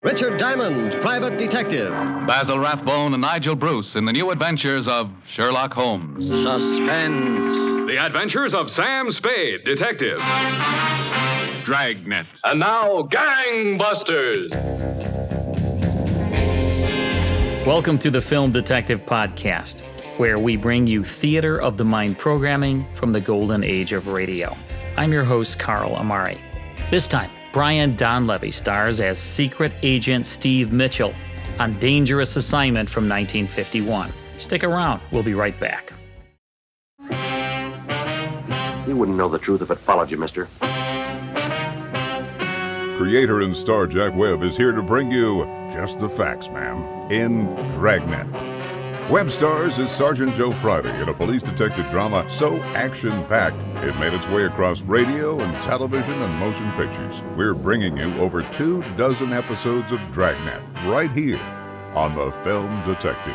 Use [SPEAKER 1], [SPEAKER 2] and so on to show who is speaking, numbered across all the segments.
[SPEAKER 1] Richard Diamond, Private Detective.
[SPEAKER 2] Basil Rathbone and Nigel Bruce in the new adventures of Sherlock Holmes.
[SPEAKER 3] Suspense.
[SPEAKER 4] The Adventures of Sam Spade, Detective.
[SPEAKER 2] Dragnet.
[SPEAKER 3] And now, Gangbusters.
[SPEAKER 5] Welcome to the Film Detective Podcast, where we bring you theater of the mind programming from the golden age of radio. I'm your host, Carl Amari. This time, Brian Donlevy stars as Secret Agent Steve Mitchell on Dangerous Assignment from 1951. Stick around, we'll be right back.
[SPEAKER 6] You wouldn't know the truth if it followed you, mister.
[SPEAKER 7] Creator and star Jack Webb is here to bring you just the facts, ma'am, in Dragnet. Webb stars as Sergeant Joe Friday in a police detective drama so action-packed it made its way across radio and television and motion pictures. We're bringing you over 24 episodes of Dragnet right here on the Film Detective.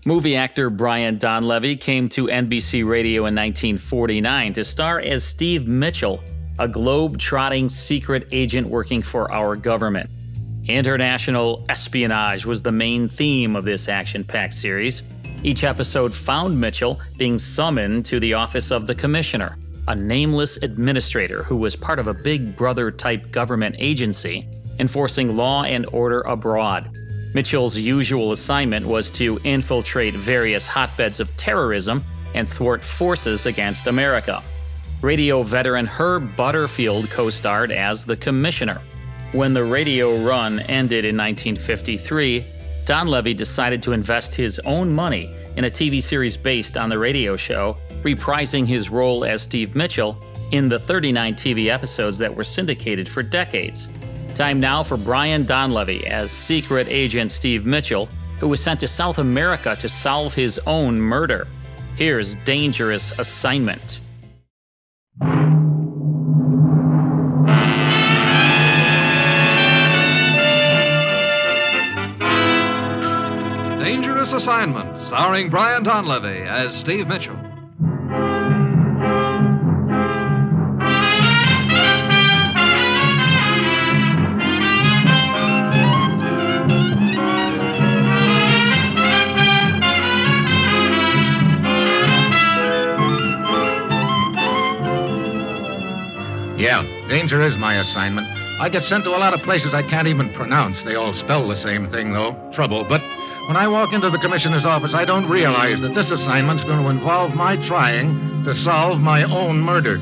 [SPEAKER 5] Movie actor Brian Donlevy came to NBC Radio in 1949 to star as Steve Mitchell, a globe-trotting secret agent working for our government. International espionage was the main theme of this action-packed series. Each episode found Mitchell being summoned to the office of the Commissioner, a nameless administrator who was part of a Big Brother-type government agency enforcing law and order abroad. Mitchell's usual assignment was to infiltrate various hotbeds of terrorism and thwart forces against America. Radio veteran Herb Butterfield co-starred as the Commissioner. When the radio run ended in 1953, Donlevy decided to invest his own money in a TV series based on the radio show, reprising his role as Steve Mitchell in the 39 TV episodes that were syndicated for decades. Time now for Brian Donlevy as Secret Agent Steve Mitchell, who was sent to South America to solve his own murder. Here's Dangerous Assignment.
[SPEAKER 8] Dangerous Assignment, starring Brian Donlevy as Steve Mitchell.
[SPEAKER 9] Yeah, danger is my assignment. I get sent to a lot of places I can't even pronounce. They all spell the same thing, though. Trouble. But when I walk into the commissioner's office, I don't realize that this assignment's going to involve my trying to solve my own murder.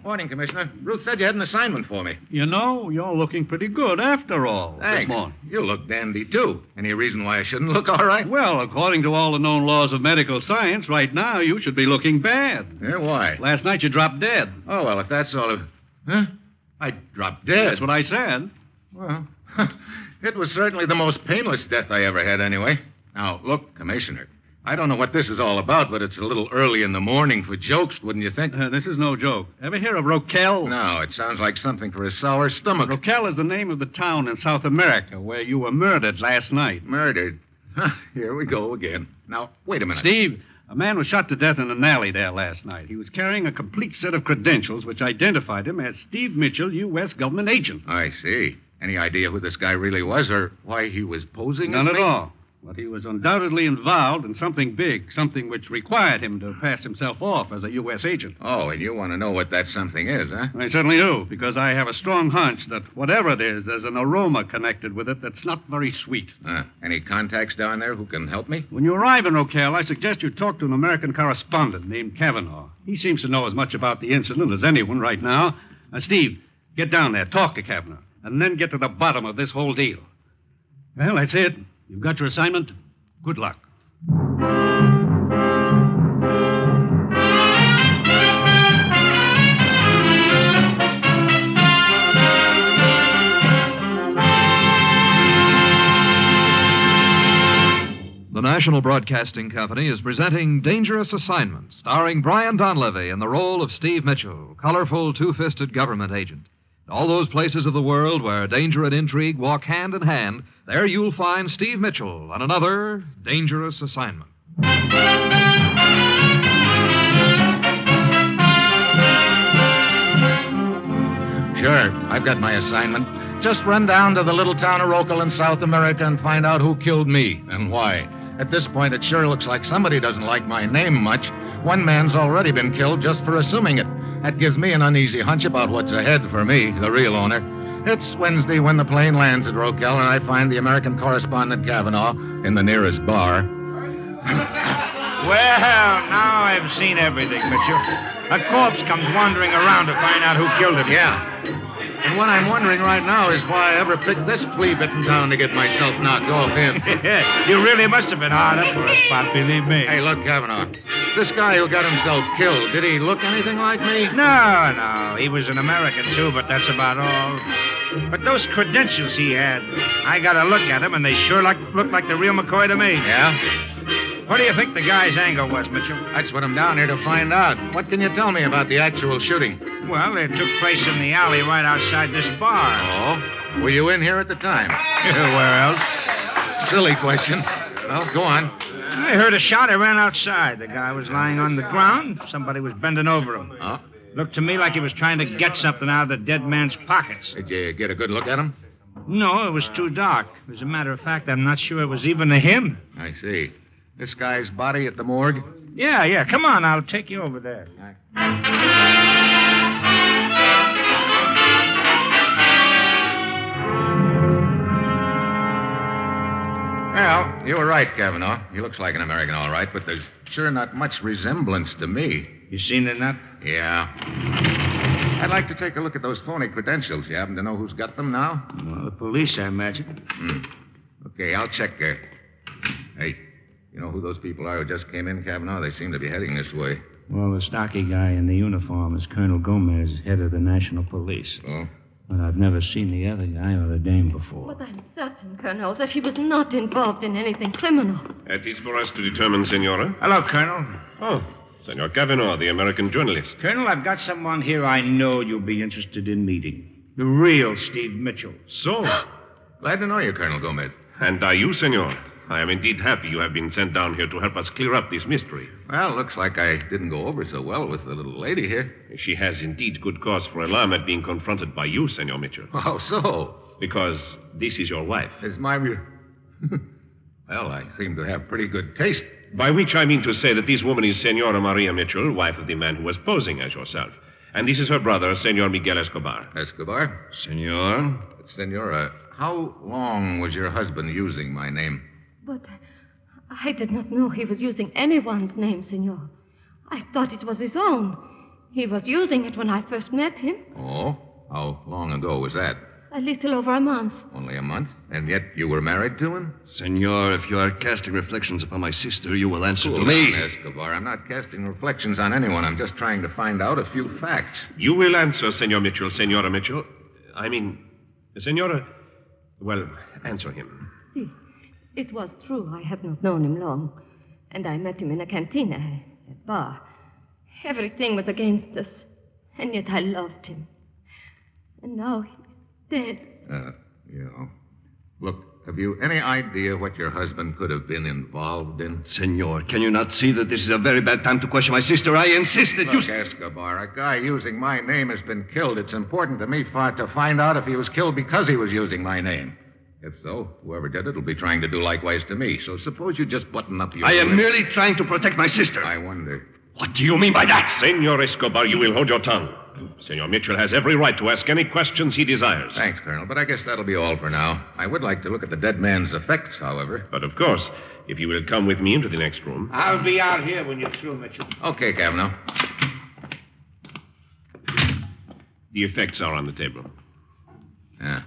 [SPEAKER 9] Morning, Commissioner. Ruth said you had an assignment for me.
[SPEAKER 10] You know, you're looking pretty good after all.
[SPEAKER 9] Thanks.
[SPEAKER 10] This morning.
[SPEAKER 9] You look dandy, too. Any reason why I shouldn't look all right?
[SPEAKER 10] Well, according to all the known laws of medical science, right now you should be looking bad.
[SPEAKER 9] Yeah, why?
[SPEAKER 10] Last night you dropped dead.
[SPEAKER 9] Oh, well, if that's all of... Huh? I dropped dead.
[SPEAKER 10] That's what I said.
[SPEAKER 9] Well, it was certainly the most painless death I ever had anyway. Now, look, Commissioner, I don't know what this is all about, but it's a little early in the morning for jokes, wouldn't you think?
[SPEAKER 10] This is no joke. Ever hear of Roquel?
[SPEAKER 9] No, it sounds like something for a sour stomach.
[SPEAKER 10] Roquel is the name of the town in South America where you were murdered last night.
[SPEAKER 9] Murdered? Here we go again. Now, wait a minute.
[SPEAKER 10] Steve, a man was shot to death in an alley there last night. He was carrying a complete set of credentials which identified him as Steve Mitchell, U.S. government agent.
[SPEAKER 9] I see. Any idea who this guy really was or why he was posing?
[SPEAKER 10] None at all. But he was undoubtedly involved in something big, something which required him to pass himself off as a U.S. agent.
[SPEAKER 9] Oh, and you want to know what that something is, huh?
[SPEAKER 10] I certainly do, because I have a strong hunch that whatever it is, there's an aroma connected with it that's not very sweet.
[SPEAKER 9] Any contacts down there who can help me?
[SPEAKER 10] When you arrive in Roquel, I suggest you talk to an American correspondent named Kavanaugh. He seems to know as much about the incident as anyone right now. Steve, get down there, talk to Kavanaugh, and then get to the bottom of this whole deal. Well, that's it. You've got your assignment. Good luck.
[SPEAKER 8] The National Broadcasting Company is presenting Dangerous Assignment, starring Brian Donlevy in the role of Steve Mitchell, colorful, two-fisted government agent. All those places of the world where danger and intrigue walk hand in hand, there you'll find Steve Mitchell on another dangerous assignment.
[SPEAKER 9] Sure, I've got my assignment. Just run down to the little town of Rocal in South America and find out who killed me and why. At this point, it sure looks like somebody doesn't like my name much. One man's already been killed just for assuming it. That gives me an uneasy hunch about what's ahead for me, the real owner. It's Wednesday when the plane lands at Rocal, and I find the American correspondent Kavanaugh in the nearest bar.
[SPEAKER 11] Well, now I've seen everything, Mitchell. A corpse comes wandering around to find out who killed him.
[SPEAKER 9] Yeah. And what I'm wondering right now is why I ever picked this flea-bitten town to get myself knocked off in.
[SPEAKER 11] You really must have been hard up for a spot, believe me.
[SPEAKER 9] Hey, look, Kavanaugh. This guy who got himself killed, did he look anything like me?
[SPEAKER 11] No. He was an American, too, but that's about all. But those credentials he had, I got a look at them, and they sure looked like the real McCoy to me.
[SPEAKER 9] Yeah?
[SPEAKER 11] What do you think the guy's angle was, Mitchell?
[SPEAKER 9] That's what I'm down here to find out. What can you tell me about the actual shooting?
[SPEAKER 11] Well, it took place in the alley right outside this bar.
[SPEAKER 9] Oh? Were you in here at the time?
[SPEAKER 11] Where else?
[SPEAKER 9] Silly question. Well, go on.
[SPEAKER 11] I heard a shot. I ran outside. The guy was lying on the ground. Somebody was bending over him.
[SPEAKER 9] Oh?
[SPEAKER 11] Looked to me like he was trying to get something out of the dead man's pockets.
[SPEAKER 9] Did you get a good look at him?
[SPEAKER 11] No, it was too dark. As a matter of fact, I'm not sure it was even him.
[SPEAKER 9] I see. This guy's body at the morgue?
[SPEAKER 11] Yeah. Come on, I'll take you over there.
[SPEAKER 9] Well, you were right, Kavanaugh. He looks like an American, all right, but there's sure not much resemblance to me.
[SPEAKER 11] You seen enough?
[SPEAKER 9] Yeah. I'd like to take a look at those phony credentials. You happen to know who's got them now?
[SPEAKER 11] Well, the police, I imagine.
[SPEAKER 9] Okay, I'll check there. Hey, you know who those people are who just came in, Kavanaugh? They seem to be heading this way.
[SPEAKER 11] Well, the stocky guy in the uniform is Colonel Gomez, head of the National Police.
[SPEAKER 9] Oh?
[SPEAKER 11] But I've never seen the other guy or the dame before.
[SPEAKER 12] But I'm certain, Colonel, that he was not involved in anything criminal.
[SPEAKER 13] That is for us to determine, Senora.
[SPEAKER 11] Hello, Colonel.
[SPEAKER 13] Oh, Senor Kavanaugh, the American journalist.
[SPEAKER 11] Colonel, I've got someone here I know you'll be interested in meeting. The real Steve Mitchell.
[SPEAKER 13] So?
[SPEAKER 9] Glad to know you, Colonel Gomez.
[SPEAKER 13] And are you, Senor? I am indeed happy you have been sent down here to help us clear up this mystery.
[SPEAKER 9] Well, looks like I didn't go over so well with the little lady here.
[SPEAKER 13] She has indeed good cause for alarm at being confronted by you, Senor Mitchell.
[SPEAKER 9] How so?
[SPEAKER 13] Because this is your wife.
[SPEAKER 9] Is my... Well, I seem to have pretty good taste.
[SPEAKER 13] By which I mean to say that this woman is Senora Maria Mitchell, wife of the man who was posing as yourself. And this is her brother, Senor Miguel Escobar.
[SPEAKER 9] Escobar?
[SPEAKER 13] Senor?
[SPEAKER 9] Senora, how long was your husband using my name?
[SPEAKER 12] But I did not know he was using anyone's name, Senor. I thought it was his own. He was using it when I first met him.
[SPEAKER 9] Oh? How long ago was that?
[SPEAKER 12] A little over a month.
[SPEAKER 9] Only a month? And yet you were married to him?
[SPEAKER 14] Senor, if you are casting reflections upon my sister, you will answer
[SPEAKER 9] Cool
[SPEAKER 14] to me.
[SPEAKER 9] down, Escobar. I'm not casting reflections on anyone. I'm just trying to find out a few facts.
[SPEAKER 13] You will answer, Senor Mitchell, Senora Mitchell. Senora... Well, answer him.
[SPEAKER 12] See, it was true. I had not known him long. And I met him in a cantina, a bar. Everything was against us. And yet I loved him. And now he's dead.
[SPEAKER 9] Look, have you any idea what your husband could have been involved in?
[SPEAKER 14] Senor, can you not see that this is a very bad time to question my sister? I insist that
[SPEAKER 9] Look, Escobar, a guy using my name has been killed. It's important to me to find out if he was killed because he was using my name. If so, whoever did it will be trying to do likewise to me. So suppose you just button up your...
[SPEAKER 14] I am merely trying to protect my sister.
[SPEAKER 9] I wonder.
[SPEAKER 14] What do you mean by that?
[SPEAKER 13] Senor Escobar, you will hold your tongue. Senor Mitchell has every right to ask any questions he desires.
[SPEAKER 9] Thanks, Colonel, but I guess that'll be all for now. I would like to look at the dead man's effects, however.
[SPEAKER 13] But of course, if you will come with me into the next room...
[SPEAKER 11] I'll be out here when you're through, Mitchell.
[SPEAKER 9] Okay, Kavanaugh.
[SPEAKER 13] The effects are on the table.
[SPEAKER 9] Yeah.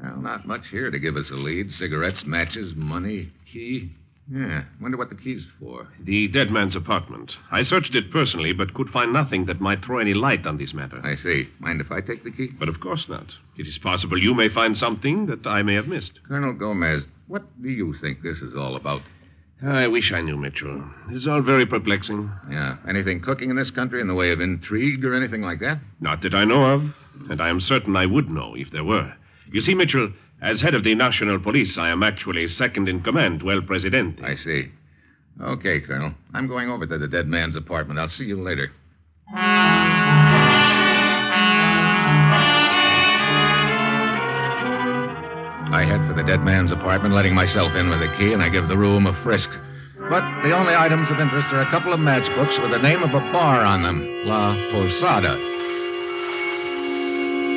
[SPEAKER 9] Well, not much here to give us a lead. Cigarettes, matches, money, key. Yeah, wonder what the key's for.
[SPEAKER 13] The dead man's apartment. I searched it personally, but could find nothing that might throw any light on this matter.
[SPEAKER 9] I see. Mind if I take the key?
[SPEAKER 13] But of course not. It is possible you may find something that I may have missed.
[SPEAKER 9] Colonel Gomez, what do you think this is all about?
[SPEAKER 13] I wish I knew, Mitchell. It's all very perplexing.
[SPEAKER 9] Yeah. Anything cooking in this country in the way of intrigue or anything like that?
[SPEAKER 13] Not that I know of. and I am certain I would know if there were. You see, Mitchell, as head of the National Police, I am actually second in command to El Presidente.
[SPEAKER 9] I see. Okay, Colonel. I'm going over to the dead man's apartment. I'll see you later. I head for the dead man's apartment, letting myself in with a key, and I give the room a frisk. But the only items of interest are a couple of matchbooks with the name of a bar on them, La Posada.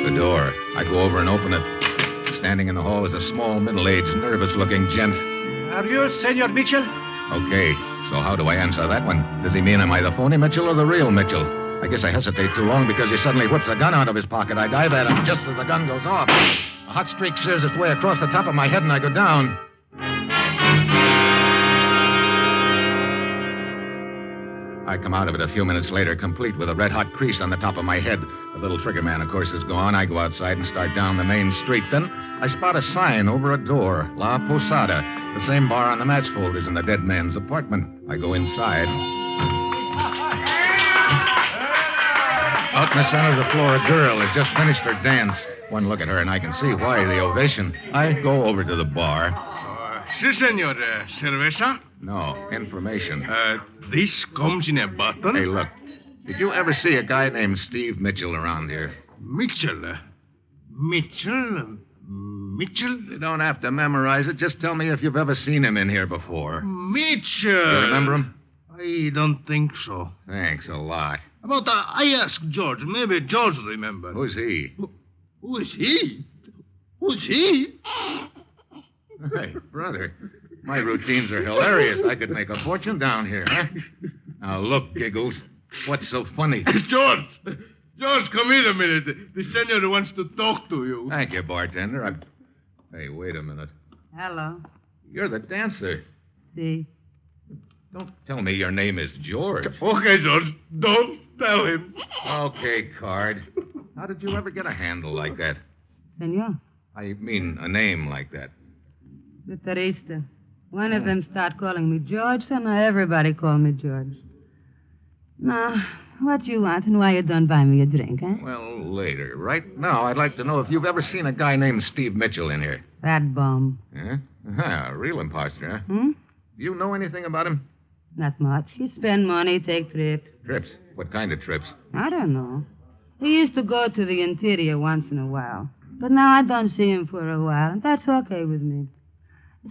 [SPEAKER 9] The door. I go over and open it. Standing in the hall is a small, middle-aged, nervous-looking gent.
[SPEAKER 10] Are you Senor Mitchell?
[SPEAKER 9] Okay, so how do I answer that one? Does he mean am I the phony Mitchell or the real Mitchell? I guess I hesitate too long because he suddenly whips a gun out of his pocket. I dive at him just as the gun goes off. A hot streak shears its way across the top of my head and I go down. I come out of it a few minutes later, complete with a red-hot crease on the top of my head. The little trigger man, of course, is gone. I go outside and start down the main street. Then I spot a sign over a door, La Posada, the same bar on the match folders in the dead man's apartment. I go inside. Out in the center of the floor, a girl has just finished her dance. One look at her, and I can see why the ovation. I go over to the bar.
[SPEAKER 14] Si, senor. Cerveza?
[SPEAKER 9] No, information.
[SPEAKER 14] This comes in a bottle?
[SPEAKER 9] Hey, look. Did you ever see a guy named Steve Mitchell around here?
[SPEAKER 14] Mitchell? Mitchell? Mitchell?
[SPEAKER 9] You don't have to memorize it. Just tell me if you've ever seen him in here before.
[SPEAKER 14] Mitchell?
[SPEAKER 9] You remember him?
[SPEAKER 14] I don't think so.
[SPEAKER 9] Thanks a lot.
[SPEAKER 14] But I asked George. Maybe George remembers.
[SPEAKER 9] Who's he?
[SPEAKER 14] Who is he? Who's he?
[SPEAKER 9] Hey, brother. My routines are hilarious. I could make a fortune down here, huh? Now, look, Giggles. What's so funny?
[SPEAKER 14] George! George, come here a minute. The senor wants to talk to you.
[SPEAKER 9] Thank you, bartender. Hey, wait a minute.
[SPEAKER 15] Hello.
[SPEAKER 9] You're the dancer.
[SPEAKER 15] See?
[SPEAKER 9] Don't tell me your name is George.
[SPEAKER 14] Okay, George. Don't tell him.
[SPEAKER 9] Okay, Card. How did you ever get a handle like that?
[SPEAKER 15] Senor.
[SPEAKER 9] I mean, a name like that.
[SPEAKER 15] The Teresa. One of them start calling me George, so now everybody call me George. Now, what you want and why you don't buy me a drink, huh?
[SPEAKER 9] Well, later. Right now, I'd like to know if you've ever seen a guy named Steve Mitchell in here.
[SPEAKER 15] That bum.
[SPEAKER 9] Huh? A real imposter, huh?
[SPEAKER 15] Hmm?
[SPEAKER 9] Do you know anything about him?
[SPEAKER 15] Not much. He spend money, take trips.
[SPEAKER 9] Trips? What kind of trips?
[SPEAKER 15] I don't know. He used to go to the interior once in a while. But now I don't see him for a while, and that's okay with me.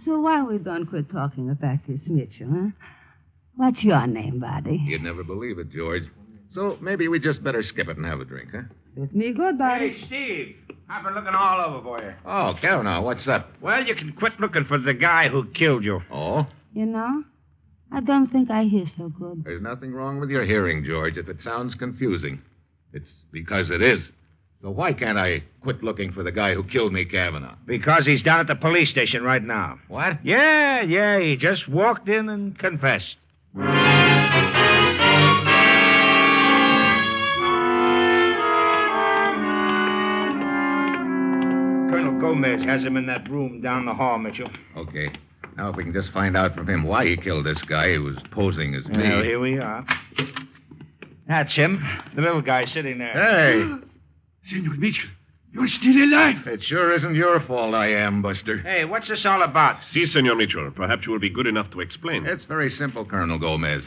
[SPEAKER 15] So why we don't quit talking about this Mitchell, huh? What's your name, buddy?
[SPEAKER 9] You'd never believe it, George. So maybe we just better skip it and have a drink, huh?
[SPEAKER 15] With me good, buddy.
[SPEAKER 11] Hey, Steve. I've been looking all over for you.
[SPEAKER 9] Oh, Kavanaugh, what's up?
[SPEAKER 11] Well, you can quit looking for the guy who killed you.
[SPEAKER 9] Oh?
[SPEAKER 15] You know, I don't think I hear so good.
[SPEAKER 9] There's nothing wrong with your hearing, George, if it sounds confusing. It's because it is. So why can't I quit looking for the guy who killed me, Kavanaugh?
[SPEAKER 11] Because he's down at the police station right now.
[SPEAKER 9] What?
[SPEAKER 11] Yeah, he just walked in and confessed. Colonel Gomez has him in that room down the hall, Mitchell.
[SPEAKER 9] Okay. Now, if we can just find out from him why he killed this guy who was posing as me.
[SPEAKER 11] Well, here we are. That's him. The little guy sitting there.
[SPEAKER 9] Hey!
[SPEAKER 10] Senor Mitchell, you're still alive.
[SPEAKER 9] It sure isn't your fault I am, Buster.
[SPEAKER 11] Hey, what's this all about?
[SPEAKER 13] Si, Senor Mitchell. Perhaps you will be good enough to explain.
[SPEAKER 9] It's very simple, Colonel Gomez.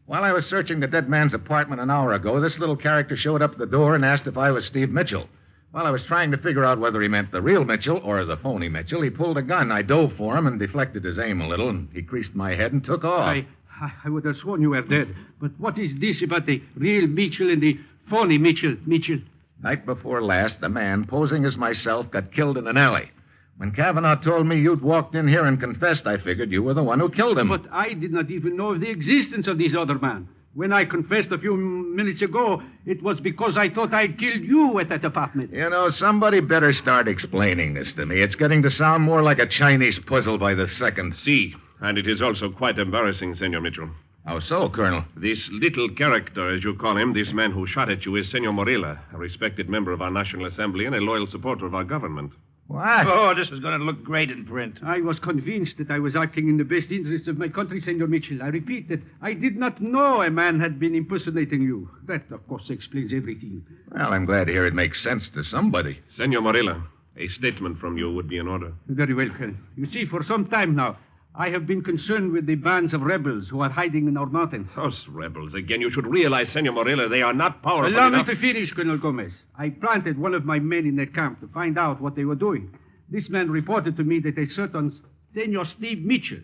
[SPEAKER 9] While I was searching the dead man's apartment an hour ago, this little character showed up at the door and asked if I was Steve Mitchell. While I was trying to figure out whether he meant the real Mitchell or the phony Mitchell, he pulled a gun. I dove for him and deflected his aim a little, and he creased my head and took off.
[SPEAKER 10] I would have sworn you were dead. But what is this about the real Mitchell and the phony Mitchell?
[SPEAKER 9] Night before last, the man, posing as myself, got killed in an alley. When Kavanaugh told me you'd walked in here and confessed, I figured you were the one who killed him.
[SPEAKER 10] But I did not even know of the existence of this other man. When I confessed a few minutes ago, it was because I thought I'd killed you at that apartment.
[SPEAKER 9] You know, somebody better start explaining this to me. It's getting to sound more like a Chinese puzzle by the second.
[SPEAKER 13] Si, and it is also quite embarrassing, Senor Mitchell.
[SPEAKER 9] How so, Colonel?
[SPEAKER 13] This little character, as you call him, this man who shot at you, is Senor Morilla, a respected member of our National Assembly and a loyal supporter of our government.
[SPEAKER 9] What?
[SPEAKER 11] Oh, this is going to look great in print.
[SPEAKER 10] I was convinced that I was acting in the best interests of my country, Senor Mitchell. I repeat that I did not know a man had been impersonating you. That, of course, explains everything.
[SPEAKER 9] Well, I'm glad to hear it makes sense to somebody.
[SPEAKER 13] Senor Morilla, a statement from you would be in order.
[SPEAKER 10] Very well, Colonel. You see, for some time now, I have been concerned with the bands of rebels who are hiding in our mountains.
[SPEAKER 13] Those rebels, again. You should realize, Senor Morilla, they are not powerful
[SPEAKER 10] Allow
[SPEAKER 13] enough.
[SPEAKER 10] me to finish, Colonel Gomez. I planted one of my men in their camp to find out what they were doing. This man reported to me that a certain Senor Steve Mitchell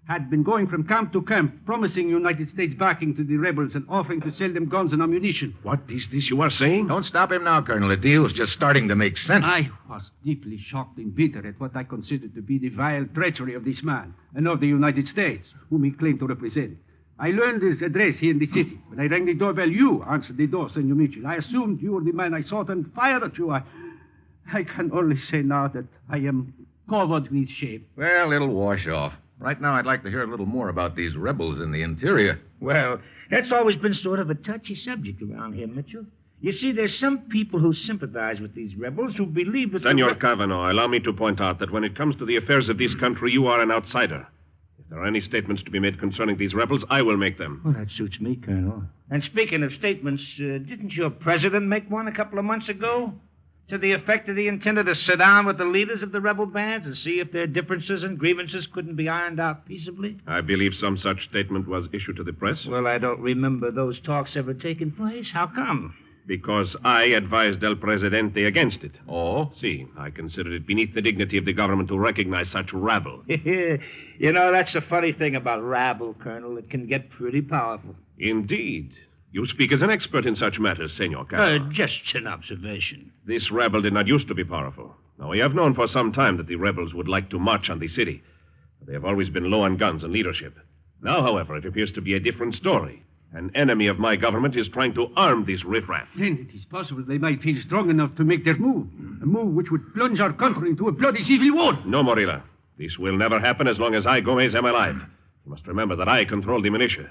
[SPEAKER 10] had been going from camp to camp, promising United States backing to the rebels and offering to sell them guns and ammunition.
[SPEAKER 13] What is this you are saying?
[SPEAKER 9] Don't stop him now, Colonel. The deal's just starting to make sense.
[SPEAKER 10] I was deeply shocked and bitter at what I considered to be the vile treachery of this man and of the United States, whom he claimed to represent. I learned his address here in the city. When I rang the doorbell, you answered the door, Senor Mitchell. I assumed you were the man I sought and fired at you. I can only say now that I am covered with shame.
[SPEAKER 9] Well, it'll wash off. Right now, I'd like to hear a little more about these rebels in the interior.
[SPEAKER 11] Well, that's always been sort of a touchy subject around here, Mitchell. You see, there's some people who sympathize with these rebels who believe that...
[SPEAKER 13] Senor Cavanaugh, allow me to point out that when it comes to the affairs of this country, you are an outsider. If there are any statements to be made concerning these rebels, I will make them.
[SPEAKER 11] Well, that suits me, Colonel. And speaking of statements, didn't your president make one a couple of months ago? To the effect that he intended to sit down with the leaders of the rebel bands and see if their differences and grievances couldn't be ironed out peaceably?
[SPEAKER 13] I believe some such statement was issued to the press.
[SPEAKER 11] Well, I don't remember those talks ever taking place. How come?
[SPEAKER 13] Because I advised El Presidente against it.
[SPEAKER 9] Oh?
[SPEAKER 13] See, I considered it beneath the dignity of the government to recognize such rabble.
[SPEAKER 11] You know, that's the funny thing about rabble, Colonel. It can get pretty powerful.
[SPEAKER 13] Indeed. You speak as an expert in such matters, Senor Cavanaugh.
[SPEAKER 11] Just an observation.
[SPEAKER 13] This rebel did not used to be powerful. Now, we have known for some time that the rebels would like to march on the city. They have always been low on guns and leadership. Now, however, it appears to be a different story. An enemy of my government is trying to arm this riffraff.
[SPEAKER 10] Then it is possible they might feel strong enough to make their move. A move which would plunge our country into a bloody civil war.
[SPEAKER 13] No, Morilla. This will never happen as long as I, Gomez, am alive. You must remember that I control the militia.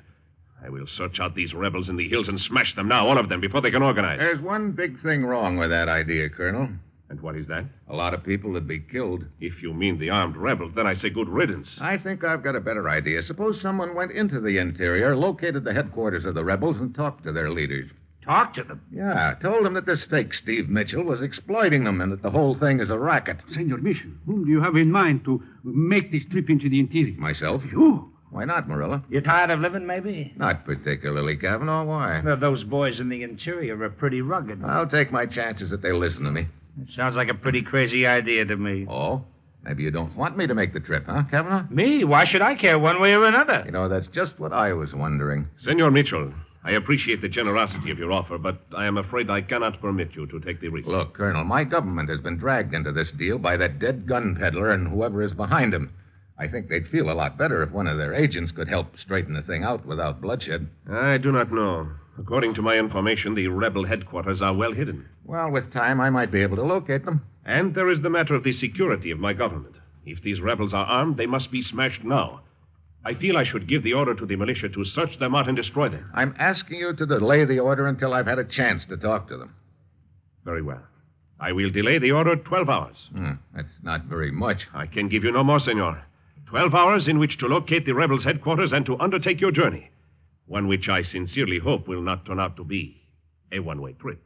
[SPEAKER 13] I will search out these rebels in the hills and smash them now, all of them, before they can organize.
[SPEAKER 9] There's one big thing wrong with that idea, Colonel.
[SPEAKER 13] And what is that?
[SPEAKER 9] A lot of people would be killed.
[SPEAKER 13] If you mean the armed rebels, then I say good riddance.
[SPEAKER 9] I think I've got a better idea. Suppose someone went into the interior, located the headquarters of the rebels, and talked to their leaders.
[SPEAKER 11] Talk to them?
[SPEAKER 9] Yeah, told them that this fake Steve Mitchell was exploiting them and that the whole thing is a racket.
[SPEAKER 10] Senor Mitchell, whom do you have in mind to make this trip into the interior?
[SPEAKER 9] Myself.
[SPEAKER 10] You?
[SPEAKER 9] Why not, Marilla?
[SPEAKER 11] You're tired of living, maybe?
[SPEAKER 9] Not particularly, Cavanaugh. Why?
[SPEAKER 11] Well, those boys in the interior are pretty rugged.
[SPEAKER 9] I'll take my chances that they'll listen to me.
[SPEAKER 11] It sounds like a pretty crazy idea to me.
[SPEAKER 9] Oh? Maybe you don't want me to make the trip, huh, Cavanaugh?
[SPEAKER 11] Me? Why should I care one way or another?
[SPEAKER 9] You know, that's just what I was wondering.
[SPEAKER 13] Senor Mitchell, I appreciate the generosity of your offer, but I am afraid I cannot permit you to take the risk.
[SPEAKER 9] Look, Colonel, my government has been dragged into this deal by that dead gun peddler and whoever is behind him. I think they'd feel a lot better if one of their agents could help straighten the thing out without bloodshed.
[SPEAKER 13] I do not know. According to my information, the rebel headquarters are well hidden.
[SPEAKER 9] Well, with time, I might be able to locate them.
[SPEAKER 13] And there is the matter of the security of my government. If these rebels are armed, they must be smashed now. I feel I should give the order to the militia to search them out and destroy them.
[SPEAKER 9] I'm asking you to delay the order until I've had a chance to talk to them.
[SPEAKER 13] Very well. I will delay the order 12 hours.
[SPEAKER 9] That's not very much.
[SPEAKER 13] I can give you no more, senor. 12 hours in which to locate the rebels' headquarters and to undertake your journey. One which I sincerely hope will not turn out to be a one-way trip.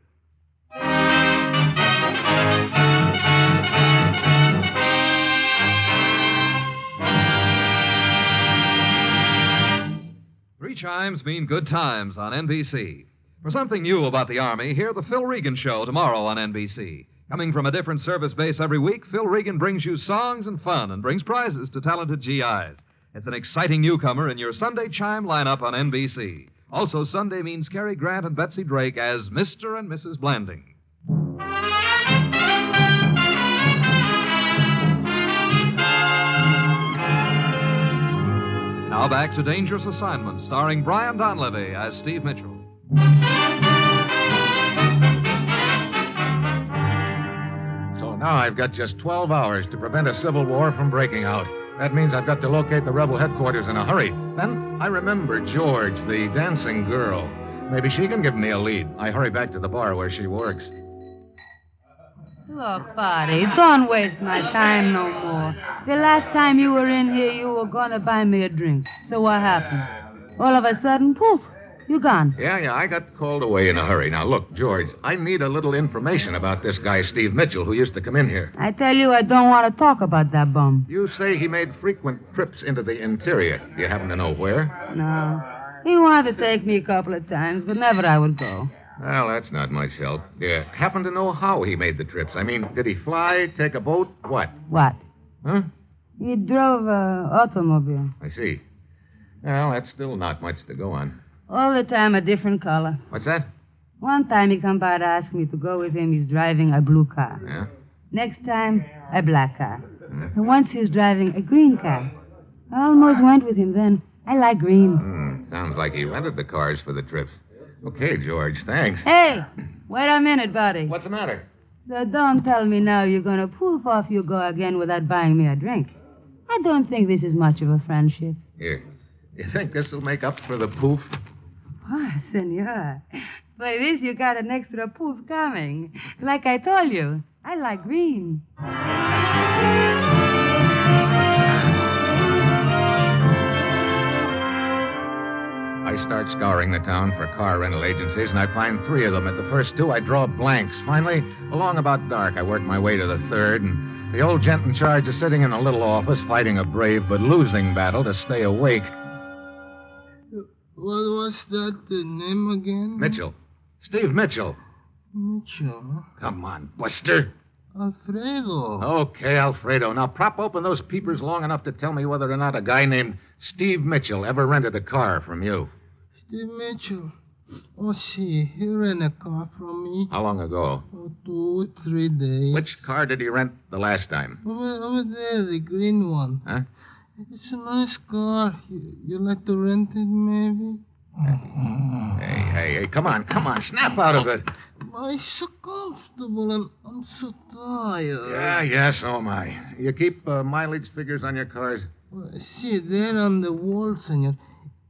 [SPEAKER 8] Three chimes mean good times on NBC. For something new about the Army, hear The Phil Regan Show tomorrow on NBC. Coming from a different service base every week, Phil Regan brings you songs and fun and brings prizes to talented GIs. It's an exciting newcomer in your Sunday chime lineup on NBC. Also, Sunday means Cary Grant and Betsy Drake as Mr. and Mrs. Blanding. Now back to Dangerous Assignment, starring Brian Donlevy as Steve Mitchell.
[SPEAKER 9] Now I've got just 12 hours to prevent a civil war from breaking out. That means I've got to locate the rebel headquarters in a hurry. Then I remember George, the dancing girl. Maybe she can give me a lead. I hurry back to the bar where she works.
[SPEAKER 15] Look, buddy, don't waste my time no more. The last time you were in here, you were going to buy me a drink. So what happened? All of a sudden, poof, you gone.
[SPEAKER 9] Yeah, I got called away in a hurry. Now, look, George, I need a little information about this guy, Steve Mitchell, who used to come in here.
[SPEAKER 15] I tell you, I don't want to talk about that bum.
[SPEAKER 9] You say he made frequent trips into the interior. Do you happen to know where?
[SPEAKER 15] No. He wanted to take me a couple of times, but never I would go.
[SPEAKER 9] Well, that's not much help. Do you happen to know how he made the trips? I mean, did he fly, take a boat, what?
[SPEAKER 15] What?
[SPEAKER 9] Huh?
[SPEAKER 15] He drove an automobile.
[SPEAKER 9] I see. Well, that's still not much to go on.
[SPEAKER 15] All the time a different color.
[SPEAKER 9] What's that?
[SPEAKER 15] One time he come by to ask me to go with him. He's driving a blue car.
[SPEAKER 9] Yeah?
[SPEAKER 15] Next time, a black car. And once he's driving a green car. I almost went with him then. I like green.
[SPEAKER 9] Sounds like he rented the cars for the trips. Okay, George, thanks.
[SPEAKER 15] Hey, wait a minute, buddy.
[SPEAKER 9] What's the matter?
[SPEAKER 15] So don't tell me now you're going to poof off you go again without buying me a drink. I don't think this is much of a friendship.
[SPEAKER 9] Here. You think this will make up for the poof?
[SPEAKER 15] Oh, senor. By this, you got an extra poof coming. Like I told you, I like green.
[SPEAKER 9] I start scouring the town for car rental agencies, and I find 3 of them. At the first 2, I draw blanks. Finally, along about dark, I work my way to the 3rd, and the old gent in charge is sitting in a little office fighting a brave but losing battle to stay awake.
[SPEAKER 14] What was that name again?
[SPEAKER 9] Mitchell. Steve Mitchell.
[SPEAKER 14] Mitchell?
[SPEAKER 9] Come on, Buster.
[SPEAKER 14] Alfredo.
[SPEAKER 9] Okay, Alfredo. Now prop open those peepers long enough to tell me whether or not a guy named Steve Mitchell ever rented a car from you.
[SPEAKER 14] Steve Mitchell. Oh, see, he rented a car from me.
[SPEAKER 9] How long ago?
[SPEAKER 14] 2, 3 days.
[SPEAKER 9] Which car did he rent the last time?
[SPEAKER 14] Over there, the green one.
[SPEAKER 9] Huh?
[SPEAKER 14] It's a nice car. You like to rent it, maybe?
[SPEAKER 9] Hey, come on. Snap out of it.
[SPEAKER 14] It's so comfortable, and I'm so tired.
[SPEAKER 9] Yeah, so am I. You keep mileage figures on your cars?
[SPEAKER 14] Well, see, there on the wall, senor.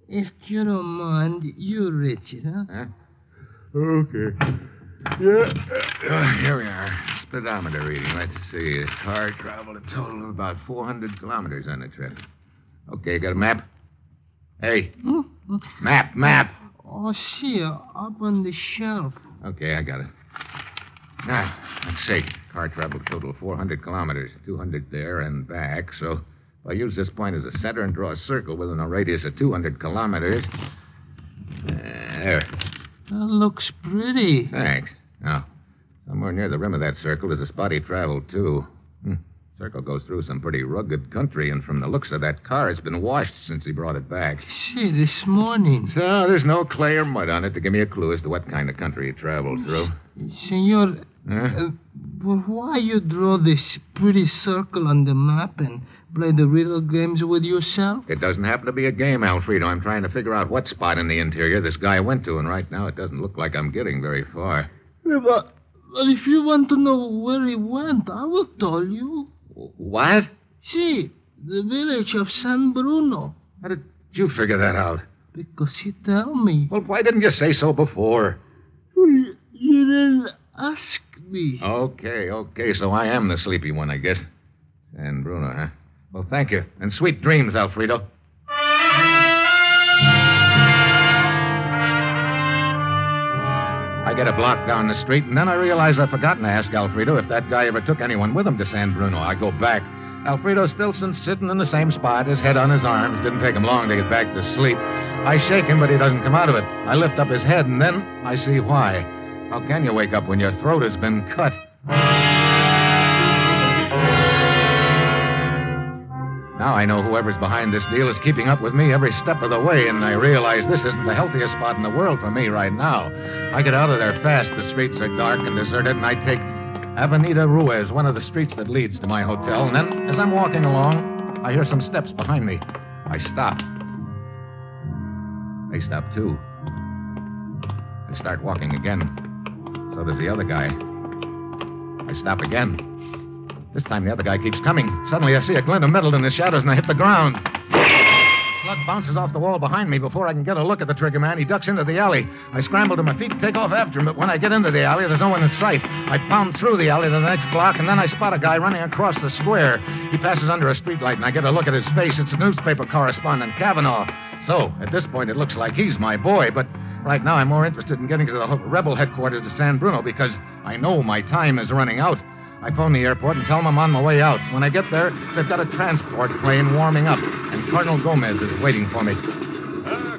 [SPEAKER 14] If you don't mind, you reach it, huh?
[SPEAKER 9] Okay. Yeah. Here we are. Speedometer reading. Let's see. The car traveled a total of about 400 kilometers on the trip. Okay, got a map? Hey. Map.
[SPEAKER 14] Oh, see, up on the shelf.
[SPEAKER 9] Okay, I got it. Now, let's see. Car traveled a total of 400 kilometers, 200 there and back. So if I use this point as a center and draw a circle within a radius of 200 kilometers. There.
[SPEAKER 14] That looks pretty.
[SPEAKER 9] Thanks. Now, somewhere near the rim of that circle is a spot he traveled to. Circle goes through some pretty rugged country, and from the looks of that car, it's been washed since he brought it back.
[SPEAKER 14] See, this morning.
[SPEAKER 9] So there's no clay or mud on it to give me a clue as to what kind of country he traveled through.
[SPEAKER 14] Senor, but why you draw this pretty circle on the map and play the riddle games with yourself?
[SPEAKER 9] It doesn't happen to be a game, Alfredo. I'm trying to figure out what spot in the interior this guy went to, and right now it doesn't look like I'm getting very far.
[SPEAKER 14] Yeah, but if you want to know where he went, I will tell you.
[SPEAKER 9] What?
[SPEAKER 14] See, the village of San Bruno.
[SPEAKER 9] How did you figure that out?
[SPEAKER 14] Because he tell me.
[SPEAKER 9] Well, why didn't you say so before?
[SPEAKER 14] You didn't ask me.
[SPEAKER 9] Okay, so I am the sleepy one, I guess. San Bruno, huh? Well, thank you. And sweet dreams, Alfredo. I get a block down the street, and then I realize I've forgotten to ask Alfredo if that guy ever took anyone with him to San Bruno. I go back. Alfredo Stilson's sitting in the same spot, his head on his arms. Didn't take him long to get back to sleep. I shake him, but he doesn't come out of it. I lift up his head, and then I see why. How can you wake up when your throat has been cut? Now I know whoever's behind this deal is keeping up with me every step of the way, and I realize this isn't the healthiest spot in the world for me right now. I get out of there fast. The streets are dark and deserted, and I take Avenida Ruiz, one of the streets that leads to my hotel. And then, as I'm walking along, I hear some steps behind me. I stop. They stop, too. I start walking again. So does the other guy. I stop again. This time the other guy keeps coming. Suddenly I see a glint of metal in the shadows, and I hit the ground. slug bounces off the wall behind me. Before I can get a look at the trigger man, he ducks into the alley. I scramble to my feet to take off after him, but when I get into the alley, there's no one in sight. I pound through the alley to the next block, and then I spot a guy running across the square. He passes under a streetlight, and I get a look at his face. It's a newspaper correspondent, Kavanaugh. So, at this point, it looks like he's my boy, but right now I'm more interested in getting to the rebel headquarters of San Bruno because I know my time is running out. I phone the airport and tell them I'm on my way out. When I get there, they've got a transport plane warming up, and Colonel Gomez is waiting for me.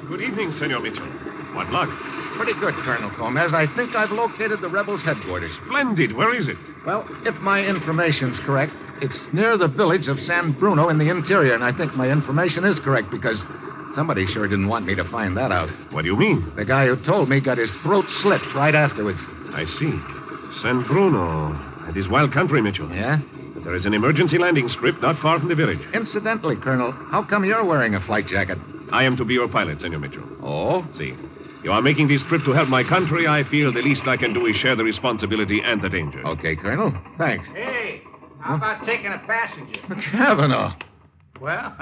[SPEAKER 13] Good evening, Senor Mitchell. What luck?
[SPEAKER 9] Pretty good, Colonel Gomez. I think I've located the rebels' headquarters.
[SPEAKER 13] Splendid. Where is it?
[SPEAKER 9] Well, if my information's correct, it's near the village of San Bruno in the interior, and I think my information is correct because somebody sure didn't want me to find that out.
[SPEAKER 13] What do you mean?
[SPEAKER 9] The guy who told me got his throat slit right afterwards.
[SPEAKER 13] I see. San Bruno. That is wild country, Mitchell.
[SPEAKER 9] Yeah?
[SPEAKER 13] But there is an emergency landing strip not far from the village.
[SPEAKER 9] Incidentally, Colonel, how come you're wearing a flight jacket?
[SPEAKER 13] I am to be your pilot, Senor Mitchell.
[SPEAKER 9] Oh?
[SPEAKER 13] See, you are making this trip to help my country. I feel the least I can do is share the responsibility and the danger.
[SPEAKER 9] Okay, Colonel. Thanks.
[SPEAKER 11] Hey, how about taking a passenger?
[SPEAKER 9] Kavanaugh.
[SPEAKER 11] Well,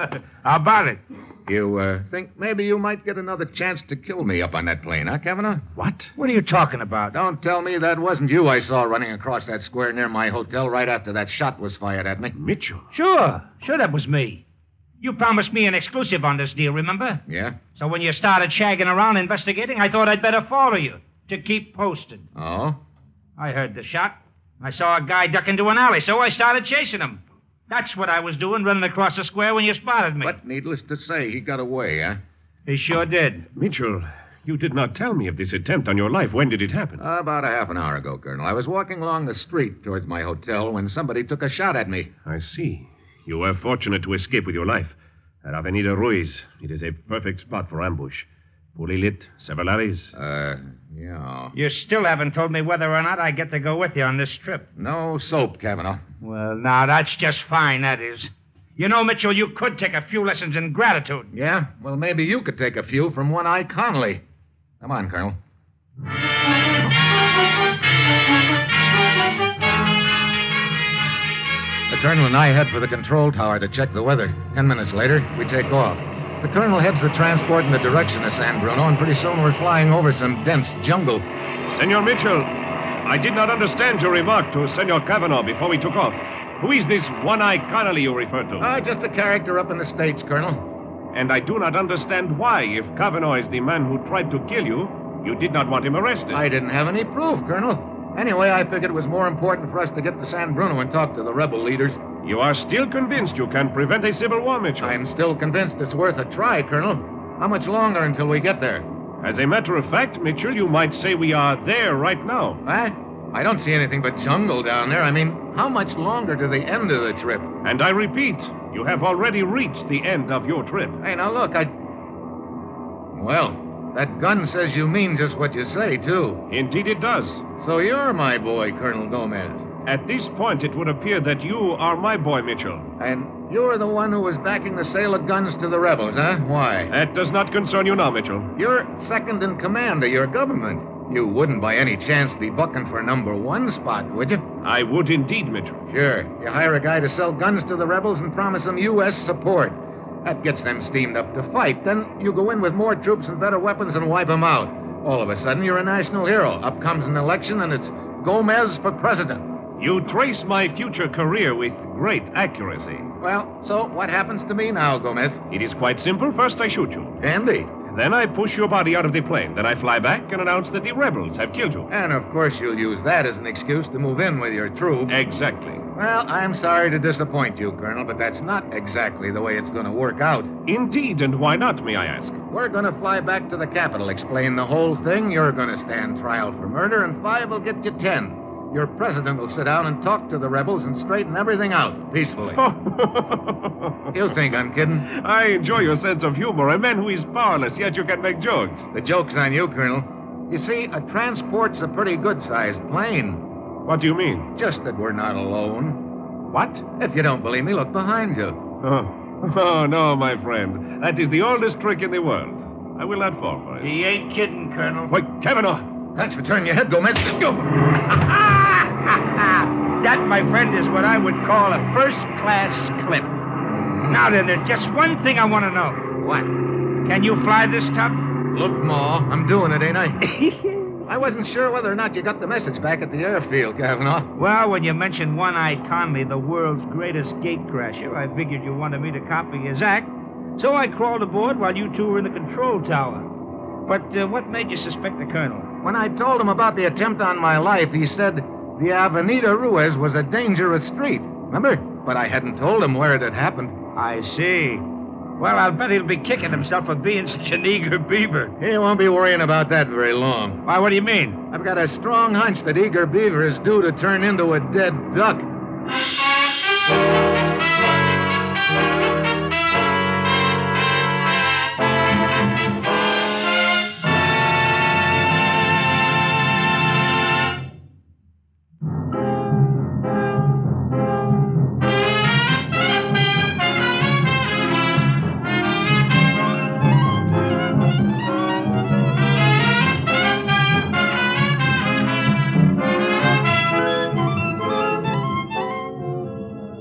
[SPEAKER 11] how about it?
[SPEAKER 9] You think maybe you might get another chance to kill me up on that plane, huh, Kavanaugh?
[SPEAKER 11] What? What are you talking about?
[SPEAKER 9] Don't tell me that wasn't you I saw running across that square near my hotel right after that shot was fired at me.
[SPEAKER 13] Mitchell?
[SPEAKER 11] Sure, that was me. You promised me an exclusive on this deal, remember?
[SPEAKER 9] Yeah?
[SPEAKER 11] So when you started shagging around investigating, I thought I'd better follow you to keep posted.
[SPEAKER 9] Oh?
[SPEAKER 11] I heard the shot. I saw a guy duck into an alley, so I started chasing him. That's what I was doing, running across the square when you spotted me.
[SPEAKER 9] But needless to say, he got away, huh?
[SPEAKER 11] He sure did.
[SPEAKER 13] Mitchell, you did not tell me of this attempt on your life. When did it happen?
[SPEAKER 9] About a half an hour ago, Colonel. I was walking along the street towards my hotel when somebody took a shot at me.
[SPEAKER 13] I see. You were fortunate to escape with your life. At Avenida Ruiz, it is a perfect spot for ambush. Fully lit, several alleys.
[SPEAKER 9] Yeah.
[SPEAKER 11] You still haven't told me whether or not I get to go with you on this trip.
[SPEAKER 9] No soap, Kavanaugh.
[SPEAKER 11] Well, now, that's just fine, that is. You know, Mitchell, you could take a few lessons in gratitude.
[SPEAKER 9] Yeah? Well, maybe you could take a few from One-Eye Connolly. Come on, Colonel. The Colonel and I head for the control tower to check the weather. 10 minutes later, we take off. The Colonel heads the transport in the direction of San Bruno, and pretty soon we're flying over some dense jungle.
[SPEAKER 13] Senor Mitchell, I did not understand your remark to Senor Kavanaugh before we took off. Who is this One-Eye Connolly you refer to?
[SPEAKER 9] Just a character up in the States, Colonel.
[SPEAKER 13] And I do not understand why, if Kavanaugh is the man who tried to kill you, you did not want him arrested.
[SPEAKER 9] I didn't have any proof, Colonel. Anyway, I figured it was more important for us to get to San Bruno and talk to the rebel leaders.
[SPEAKER 13] You are still convinced you can prevent a civil war, Mitchell?
[SPEAKER 9] I'm still convinced it's worth a try, Colonel. How much longer until we get there?
[SPEAKER 13] As a matter of fact, Mitchell, you might say we are there right now.
[SPEAKER 9] What? I don't see anything but jungle down there. I mean, how much longer to the end of the trip?
[SPEAKER 13] And I repeat, you have already reached the end of your trip.
[SPEAKER 9] Hey, now look, Well, that gun says you mean just what you say, too.
[SPEAKER 13] Indeed it does.
[SPEAKER 9] So you're my boy, Colonel Gomez.
[SPEAKER 13] At this point, it would appear that you are my boy, Mitchell.
[SPEAKER 9] And you're the one who was backing the sale of guns to the rebels, huh? Why?
[SPEAKER 13] That does not concern you now, Mitchell.
[SPEAKER 9] You're second in command of your government. You wouldn't by any chance be bucking for number one spot, would you?
[SPEAKER 13] I would indeed, Mitchell.
[SPEAKER 9] Sure. You hire a guy to sell guns to the rebels and promise them U.S. support. That gets them steamed up to fight. Then you go in with more troops and better weapons and wipe them out. All of a sudden, you're a national hero. Up comes an election, and it's Gomez for president.
[SPEAKER 13] You trace my future career with great accuracy.
[SPEAKER 9] Well, so what happens to me now, Gomez?
[SPEAKER 13] It is quite simple. First, I shoot you.
[SPEAKER 9] Handy.
[SPEAKER 13] Then I push your body out of the plane. Then I fly back and announce that the rebels have killed you.
[SPEAKER 9] And, of course, you'll use that as an excuse to move in with your troops.
[SPEAKER 13] Exactly.
[SPEAKER 9] Well, I'm sorry to disappoint you, Colonel, but that's not exactly the way it's going to work out.
[SPEAKER 13] Indeed, and why not, may I ask?
[SPEAKER 9] We're going to fly back to the capital, explain the whole thing. You're going to stand trial for murder, and 5 will get you 10. Your president will sit down and talk to the rebels and straighten everything out peacefully. You think I'm kidding?
[SPEAKER 13] I enjoy your sense of humor. A man who is powerless, yet you can make jokes.
[SPEAKER 9] The joke's on you, Colonel. You see, a transport's a pretty good-sized plane.
[SPEAKER 13] What do you mean?
[SPEAKER 9] Just that we're not alone.
[SPEAKER 13] What?
[SPEAKER 9] If you don't believe me, look behind you.
[SPEAKER 13] Oh, no, my friend. That is the oldest trick in the world. I will not fall for it.
[SPEAKER 11] He ain't kidding, Colonel.
[SPEAKER 13] Wait, Kavanaugh!
[SPEAKER 9] Thanks for turning your head, Gomez. Go!
[SPEAKER 11] That, my friend, is what I would call a first-class clip. Now, then, there's just one thing I want to know.
[SPEAKER 9] What?
[SPEAKER 11] Can you fly this tub?
[SPEAKER 9] Look, Ma, I'm doing it, ain't I? I wasn't sure whether or not you got the message back at the airfield, Kavanaugh.
[SPEAKER 11] Well, when you mentioned One-Eyed Conley, the world's greatest gatecrasher, I figured you wanted me to copy his act. So I crawled aboard while you two were in the control tower. But what made you suspect the colonel?
[SPEAKER 9] When I told him about the attempt on my life, he said the Avenida Ruiz was a dangerous street. Remember? But I hadn't told him where it had happened.
[SPEAKER 11] I see. Well, I'll bet he'll be kicking himself for being such an eager beaver.
[SPEAKER 9] He won't be worrying about that very long.
[SPEAKER 11] Why, what do you mean?
[SPEAKER 9] I've got a strong hunch that eager beaver is due to turn into a dead duck.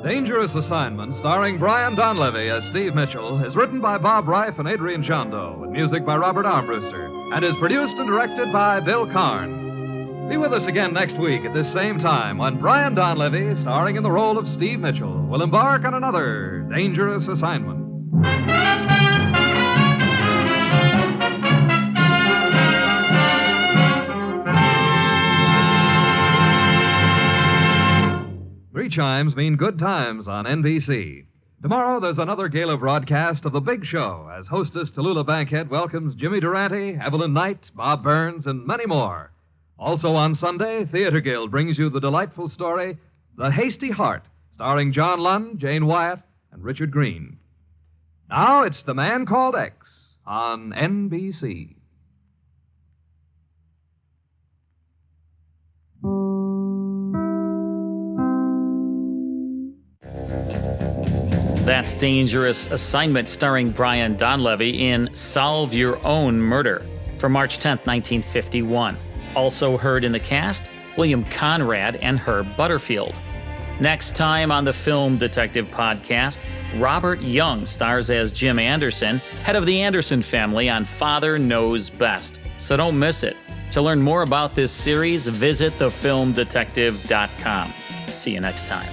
[SPEAKER 8] Dangerous Assignment, starring Brian Donlevy as Steve Mitchell, is written by Bob Reif and Adrian Jondo, with music by Robert Armbruster, and is produced and directed by Bill Karn. Be with us again next week at this same time when Brian Donlevy, starring in the role of Steve Mitchell, will embark on another Dangerous Assignment. Three chimes mean good times on NBC. Tomorrow, there's another gala broadcast of The Big Show as hostess Tallulah Bankhead welcomes Jimmy Durante, Evelyn Knight, Bob Burns, and many more. Also on Sunday, Theater Guild brings you the delightful story, The Hasty Heart, starring John Lund, Jane Wyatt, and Richard Green. Now, it's The Man Called X on NBC.
[SPEAKER 5] That's Dangerous Assignment, starring Brian Donlevy in Solve Your Own Murder from March 10th, 1951. Also heard in the cast, William Conrad and Herb Butterfield. Next time on the Film Detective Podcast, Robert Young stars as Jim Anderson, head of the Anderson family on Father Knows Best. So don't miss it. To learn more about this series, visit thefilmdetective.com. See you next time.